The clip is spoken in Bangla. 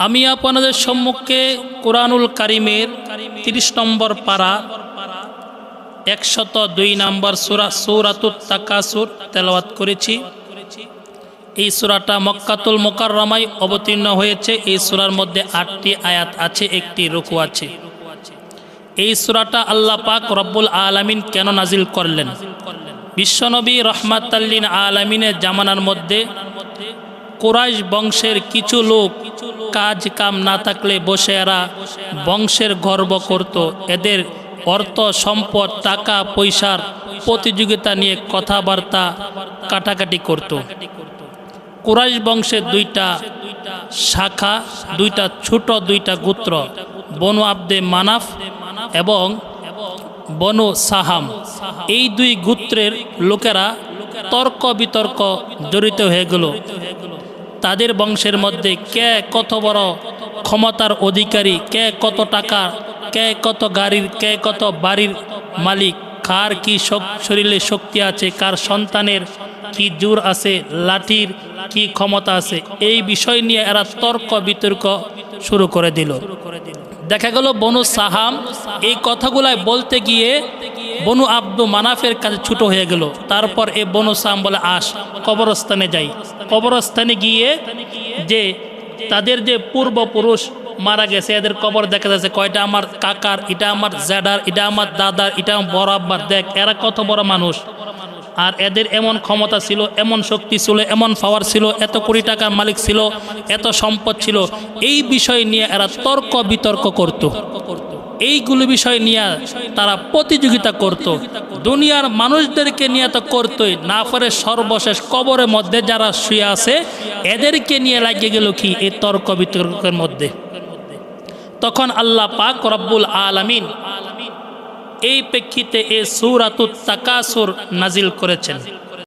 আমি আপনাদের সম্মুখে কুরআনুল কারীমের 30 নম্বর পারা 102 নম্বর সূরা সূরাতুত তাকাসুর তেলাওয়াত করেছি। এই সূরাটা মক্কাতুল মুকাররমায় অবতীর্ণ হয়েছে। এই সূরার মধ্যে 8টি আয়াত আছে, একটি রুকু আছে। এই সূরাটা আল্লাহ পাক রব্বুল আলামিন কেন নাজিল করলেন? বিশ্বনবী রহমাতাল লিল আলামিনের জামানার মধ্যে কুরাইশ বংশের কিছু লোক কাজ কাম না থাকলে বসে এরা বংশের গর্ব করত। এদের অর্থ সম্পদ টাকা পয়সার প্রতিযোগিতা নিয়ে কথাবার্তা কাটাকাটি করত। কুরাইশ বংশের দুইটা শাখা, দুইটা গোত্র, বনু আব্দে মানাফ এবং বনু সাহাম। এই দুই গোত্রের লোকেরা তর্ক বিতর্ক জড়িত হয়ে গেল। তাদের বংশের মধ্যে কে কত বড় ক্ষমতার অধিকারী, কে কত টাকা, কে কত গাড়ির, কে কত বাড়ির মালিক, কার কি শরীরে শক্তি আছে, কার সন্তানের কি জোর আছে, লাঠির কি ক্ষমতা আছে, এই বিষয় নিয়ে এরা তর্ক বিতর্ক শুরু করে দিল। দেখা গেল বনু সাহাম এই কথাগুলাই বলতে গিয়ে বনু আব্দু মানাফের কাছে ছুটো হয়ে গেল। তারপর এই বনু সাহাম বলে আস কবরস্থানে যাই। কবরস্থানে গিয়ে যে তাদের যে পূর্বপুরুষ মারা গেছে এদের কবর দেখা যাচ্ছে, কয়টা আমার কাকার, এটা আমার জ্যাডার, এটা আমার দাদার, এটা আমার বড় আব্বার, দেখ এরা কত বড় মানুষ, আর এদের এমন ক্ষমতা ছিল, এমন শক্তি ছিল, এমন পাওয়ার ছিল, এত কোটি টাকার মালিক ছিল, এত সম্পদ ছিল। এই বিষয় নিয়ে এরা তর্ক বিতর্ক করত। এইগুলো বিষয় নিয়ে তারা প্রতিযোগিতা করত। দুনিয়ার মানুষদেরকে নিয়ে তো করতই না, পারে সর্বশেষ কবরের মধ্যে যারা শুয়ে আছে এদেরকে নিয়ে লাগিয়ে গেল কি এই তর্ক বিতর্কের মধ্যে। তখন আল্লাহ পাক রব্বুল আলামিন এই প্রেক্ষিতে এই সূরাতুত তাকাসুর নাজিল করেছেন।